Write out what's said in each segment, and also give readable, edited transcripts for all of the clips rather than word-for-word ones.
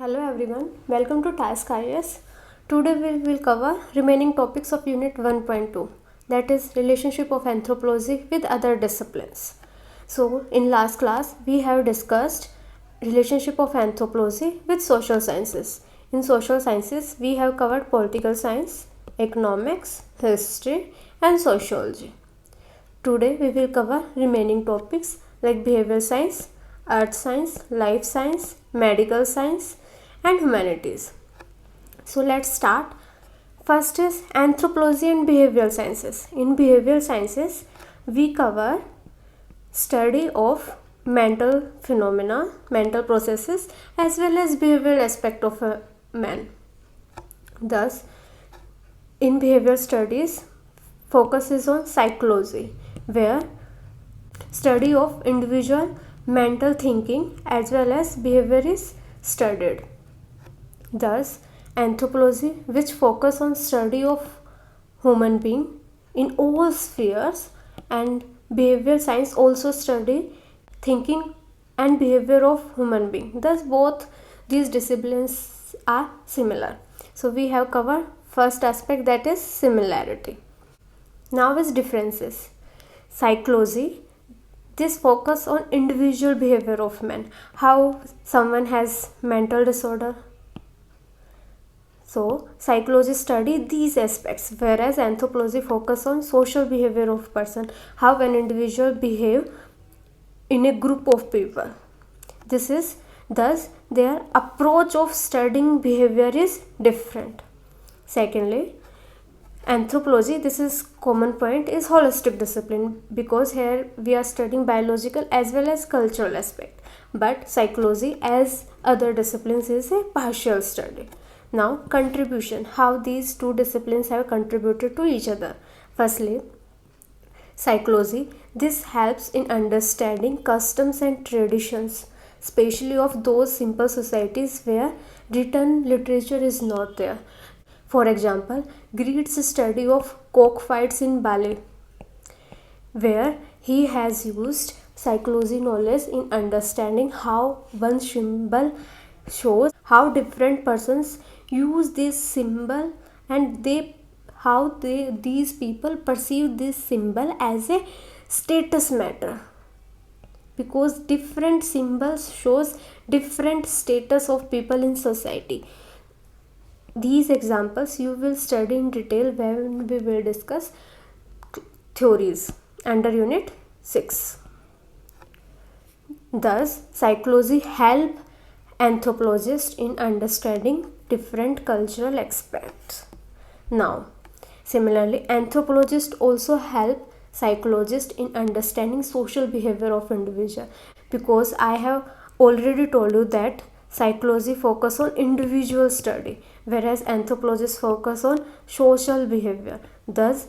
Hello everyone, welcome to Task IAS. Today we will cover remaining topics of Unit 1.2, that is relationship of anthropology with other disciplines. So in last class we have discussed relationship of anthropology with social sciences. In social sciences we have covered political science, economics, history and sociology. Today we will cover remaining topics like behavioral science, earth science, life science, medical science and humanities. So let's start. First is anthropology and behavioral sciences. In behavioral sciences we cover study of mental phenomena, mental processes as well as behavioral aspect of a man. Thus in behavioral studies focus is on psychology, where study of individual mental thinking as well as behavior is studied. Thus anthropology, which focus on study of human being in all spheres, and behavioral science also study thinking and behavior of human being. Thus both these disciplines are similar. So we have covered first aspect, that is similarity. Now is differences. Psychology, this focus on individual behavior of men, how someone has mental disorder. So psychology study these aspects, whereas anthropology focus on social behavior of person, how an individual behave in a group of people. This is thus their approach of studying behavior is different. Secondly, anthropology, this is common point, is holistic discipline, because here we are studying biological as well as cultural aspect, but psychology as other disciplines is a partial study. Now contribution, how these two disciplines have contributed to each other. Firstly, psychology, this helps in understanding customs and traditions, especially of those simple societies where written literature is not there. For example, Greed's study of cockfights in Bali, where he has used psychology knowledge in understanding how one symbol shows how different persons use this symbol, and these people perceive this symbol as a status matter, because different symbols shows different status of people in society. These examples you will study in detail when we will discuss theories under unit 6. Thus psychology help anthropologists in understanding different cultural aspects. Now similarly, anthropologists also help psychologists in understanding social behavior of individual, because I have already told you that psychology focus on individual study, whereas anthropologists focus on social behavior. Thus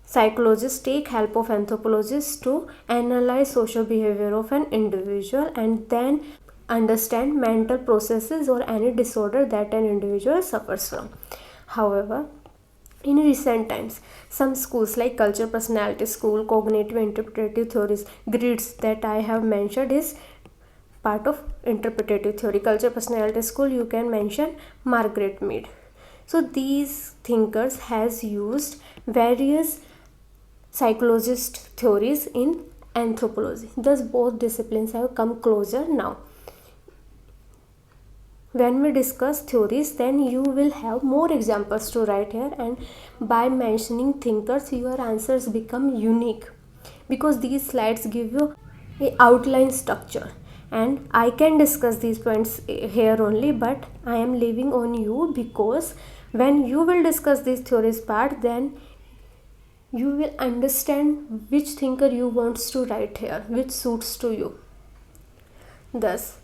psychologists take help of anthropologists to analyze social behavior of an individual and then understand mental processes or any disorder that an individual suffers from. However, in recent times, some schools like culture personality school, cognitive interpretative theories, grids that I have mentioned is part of interpretative theory. Culture personality school, you can mention Margaret Mead. So these thinkers has used various psychologist theories in anthropology. Thus both disciplines have come closer now. When we discuss theories, then you will have more examples to write here, and by mentioning thinkers your answers become unique, because these slides give you a outline structure, and I can discuss these points here only, but I am leaving on you, because when you will discuss this theories part, then you will understand which thinker you wants to write here, which suits to you. Thus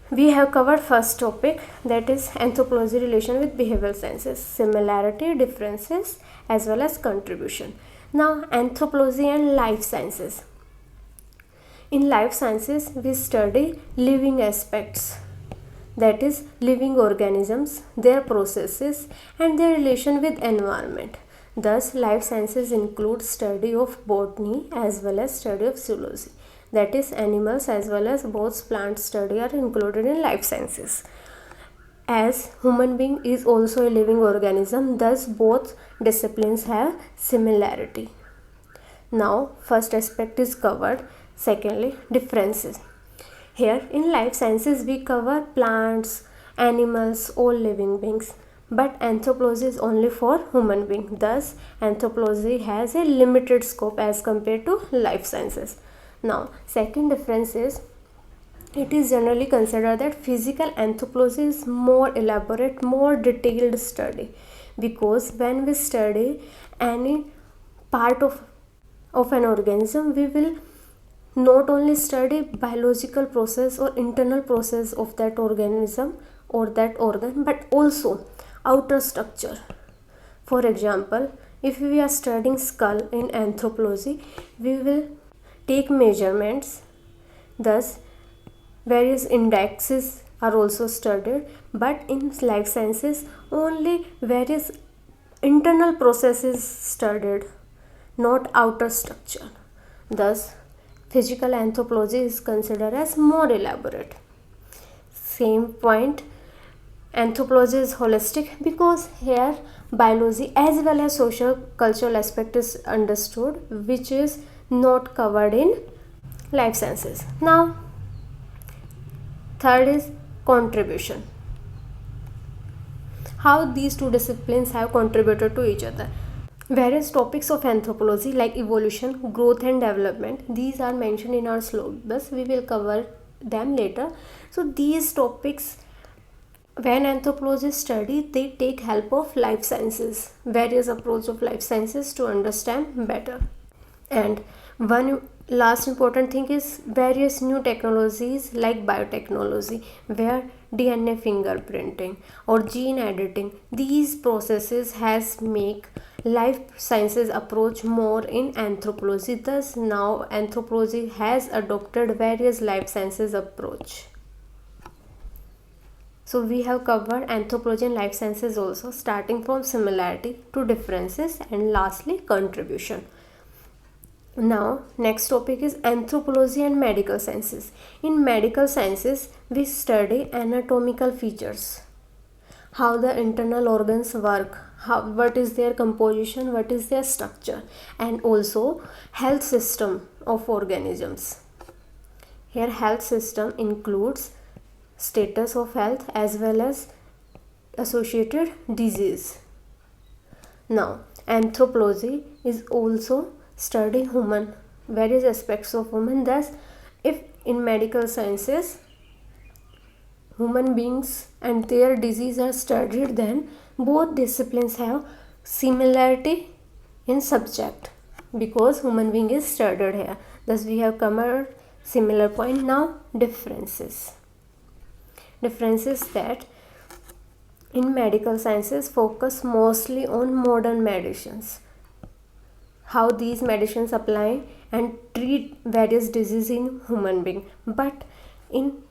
we have covered first topic, that is anthropology relation with behavioral sciences, similarity, differences as well as contribution. Now anthropology and life sciences. In life sciences we study living aspects, that is living organisms, their processes and their relation with environment. Thus life sciences include study of botany as well as study of zoology. that is animals as well as both plant study are included in life sciences. As human being is also a living organism, thus both disciplines have similarity. Now first aspect is covered. Secondly, differences. Here in life sciences we cover plants, animals, all living beings, but anthropology is only for human being. Thus anthropology has a limited scope as compared to life sciences. Now second difference is, it is generally considered that physical anthropology is more elaborate, more detailed study, because when we study any part of an organism, we will not only study biological process or internal process of that organism or that organ, but also outer structure. For example, if we are studying skull in anthropology, we will take measurements, thus various indexes are also studied, but in life sciences only various internal processes studied, not outer structure. Thus physical anthropology is considered as more elaborate. Same point, anthropology is holistic because here biology as well as social cultural aspect is understood, which is not covered in life sciences. Now third is contribution. How these two disciplines have contributed to each other. Various topics of anthropology like evolution, growth and development, these are mentioned in our syllabus. We will cover them later. So these topics, when anthropologists study, they take help of life sciences, various approach of life sciences to understand better. And one last important thing is various new technologies like biotechnology, where DNA fingerprinting or gene editing, these processes has make life sciences approach more in anthropology. Thus now anthropology has adopted various life sciences approach. So we have covered anthropology and life sciences also, starting from similarity to differences and lastly contribution. Now next topic is anthropology and medical sciences. In medical sciences we study anatomical features, how the internal organs work, what is their composition, what is their structure, and also health system of organisms. Here health system includes status of health as well as associated disease. Now anthropology is also study human, various aspects of human. Thus if in medical sciences human beings and their disease are studied, then both disciplines have similarity in subject because human being is studied here. Thus we have covered similar point. Now differences that in medical sciences focus mostly on modern medicines, how these medicines apply and treat various diseases in human being. But in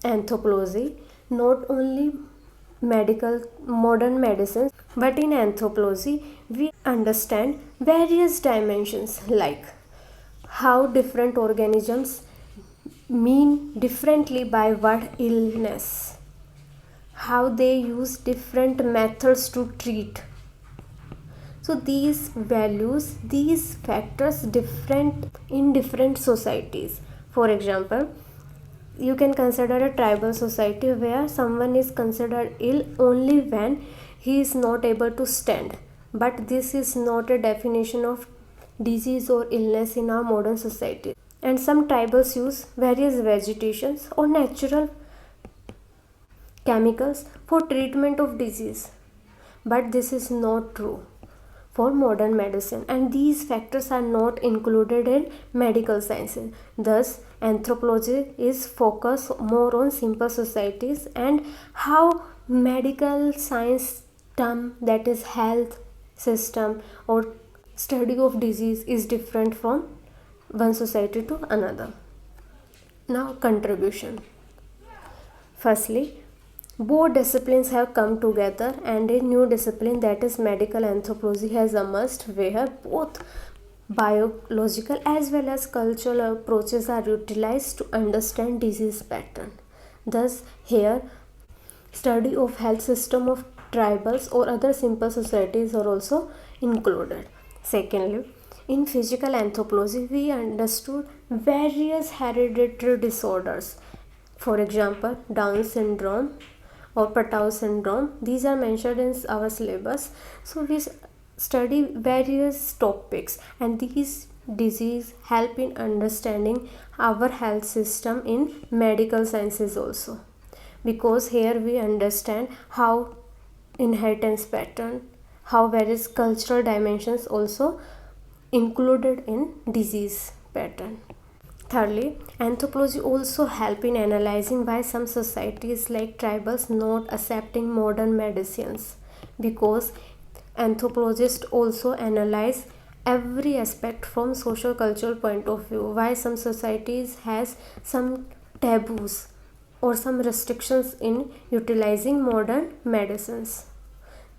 anthropology, not only medical modern medicines, but in anthropology we understand various dimensions like how different organisms mean differently by what illness, how they use different methods to treat. So these values, these factors different in different societies. For example, you can consider a tribal society where someone is considered ill only when he is not able to stand, but this is not a definition of disease or illness in our modern society. And some tribals use various vegetations or natural chemicals for treatment of disease, but this is not true for modern medicine, and these factors are not included in medical sciences. Thus anthropology is focused more on simple societies and how medical science term, that is health system or study of disease, is different from one society to another. Now contribution. Firstly, both disciplines have come together and a new discipline, that is medical anthropology, has emerged, where both biological as well as cultural approaches are utilized to understand disease pattern. Thus, here study of health system of tribals or other simple societies are also included. Secondly, in physical anthropology, we understood various hereditary disorders. For example, Down syndrome or Patau syndrome. These are mentioned in our syllabus. So we study various topics, and these disease help in understanding our health system in medical sciences also, because here we understand how inheritance pattern, how various cultural dimensions also included in disease pattern. Thirdly, anthropology also help in analyzing why some societies like tribals not accepting modern medicines, because anthropologists also analyze every aspect from social cultural point of view, why some societies has some taboos or some restrictions in utilizing modern medicines.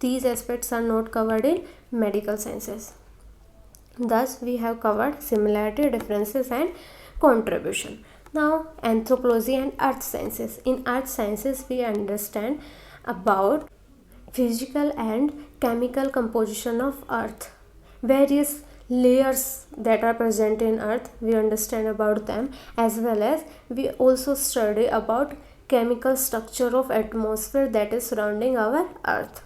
These aspects are not covered in medical sciences. Thus, we have covered similarity, differences, and contribution. Now, anthropology and earth sciences. In earth sciences, we understand about physical and chemical composition of earth. Various layers that are present in earth, we understand about them, as well as we also study about chemical structure of atmosphere that is surrounding our earth.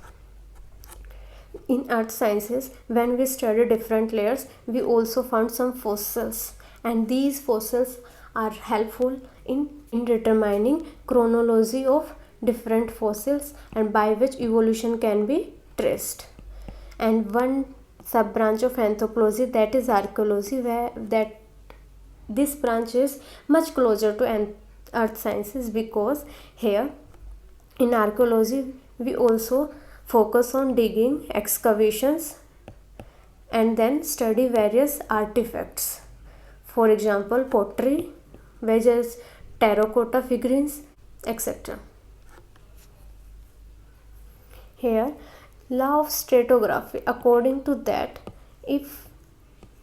In earth sciences, when we study different layers, we also found some fossils, and these fossils are helpful in determining chronology of different fossils and by which evolution can be traced. And one sub branch of anthropology, that is archaeology, where that this branch is much closer to earth sciences, because here in archaeology we also focus on digging, excavations, and then study various artifacts. For example, pottery, various terracotta figurines, etc. Here, law of stratigraphy. According to that, if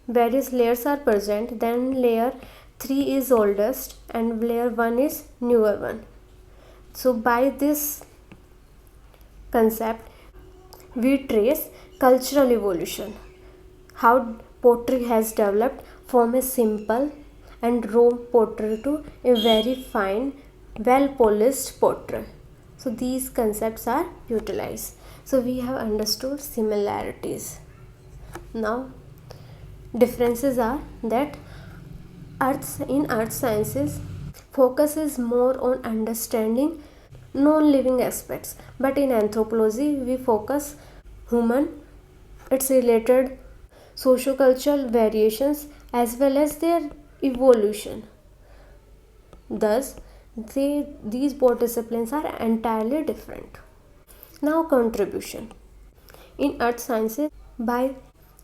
various layers are present, then layer 3 is oldest and layer 1 is newer one. So by this concept, we trace cultural evolution, how pottery has developed from a simple and raw pottery to a very fine, well polished pottery. So these concepts are utilized. So we have understood similarities. Now differences are that in earth sciences focus is more on understanding non-living aspects, but in anthropology we focus human, its related socio-cultural variations as well as their evolution. Thus, these both disciplines are entirely different. Now, contribution. In earth sciences, by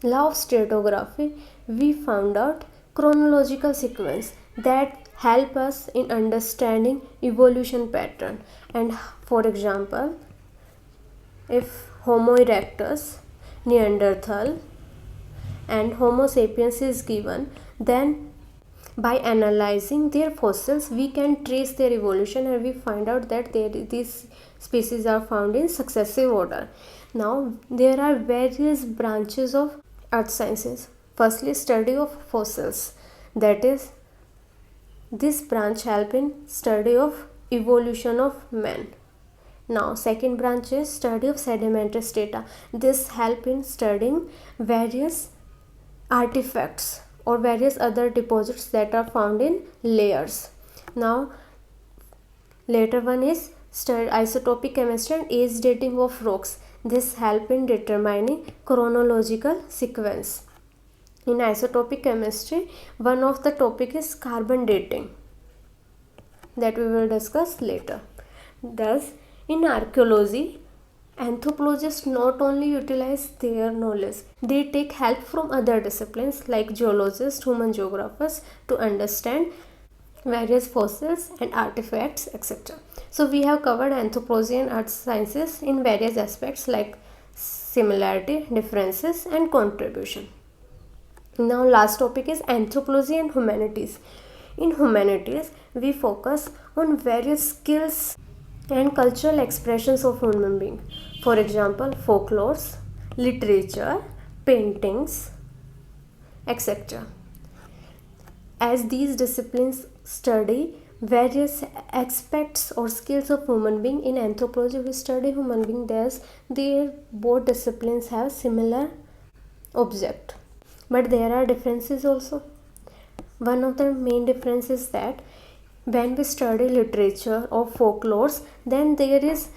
law of stratigraphy, we found out chronological sequence that help us in understanding evolution pattern. And for example, if Homo erectus, Neanderthal, and Homo sapiens is given, then by analyzing their fossils we can trace their evolution, and we find out that these species are found in successive order. Now there are various branches of earth sciences. Firstly, study of fossils, that is, this branch help in study of evolution of man. Now second branch is study of sedimentary strata. This help in studying various artifacts or various other deposits that are found in layers. Now later one is isotopic chemistry and age dating of rocks. This help in determining chronological sequence. In isotopic chemistry, one of the topic is carbon dating, that we will discuss later. Thus, in archaeology, anthropologists not only utilize their knowledge, they take help from other disciplines like geologists, human geographers to understand various fossils and artifacts, etc. So we have covered anthropology and earth sciences in various aspects like similarity, differences, and contribution. Now last topic is anthropology and humanities. In humanities, we focus on various skills and cultural expressions of human being. For example, folklores, literature, paintings, etc. As these disciplines study various aspects or skills of human being, in anthropology we study human being, their both disciplines have similar object, but there are differences also. One of the main differences is that when we study literature or folklores, then there is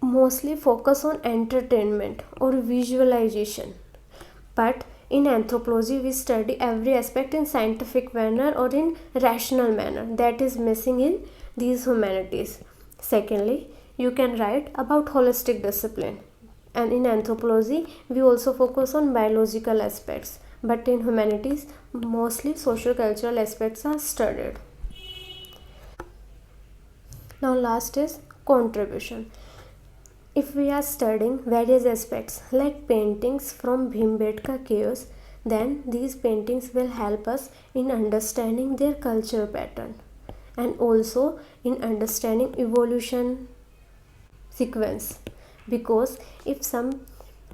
mostly focus on entertainment or visualization, but in anthropology we study every aspect in scientific manner or in rational manner. That is missing in these humanities. Secondly, you can write about holistic discipline, and in anthropology we also focus on biological aspects, but in humanities mostly social cultural aspects are studied. Now last is contribution. If we are studying various aspects like paintings from Bhimbetka caves, then these paintings will help us in understanding their culture pattern and also in understanding evolution sequence, because if some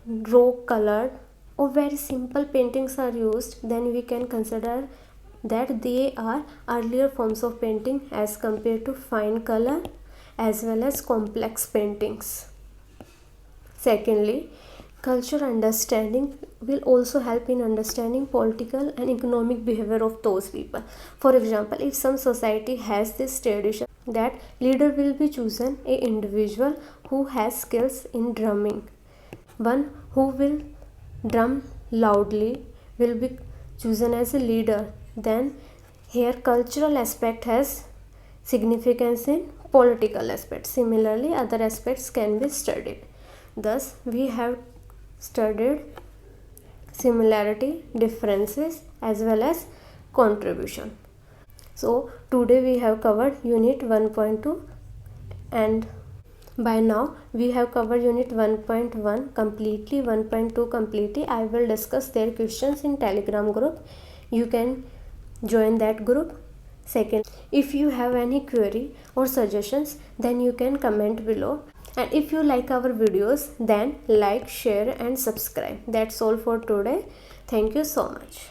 raw colored or very simple paintings are used, then we can consider that they are earlier forms of painting as compared to fine color as well as complex paintings. Secondly, cultural understanding will also help in understanding political and economic behavior of those people. For example, if some society has this tradition that leader will be chosen a individual who has skills in drumming, one who will drum loudly will be chosen as a leader, then here cultural aspect has significance in political aspect. Similarly, other aspects can be studied. Thus, we have studied similarity, differences as well as contribution. So, today we have covered unit 1.2, and by now we have covered unit 1.1 completely, 1.2 completely. I will discuss their questions in Telegram group. You can join that group. Second, if you have any query or suggestions, then you can comment below. And if you like our videos, then like, share and subscribe. That's all for today. Thank you so much.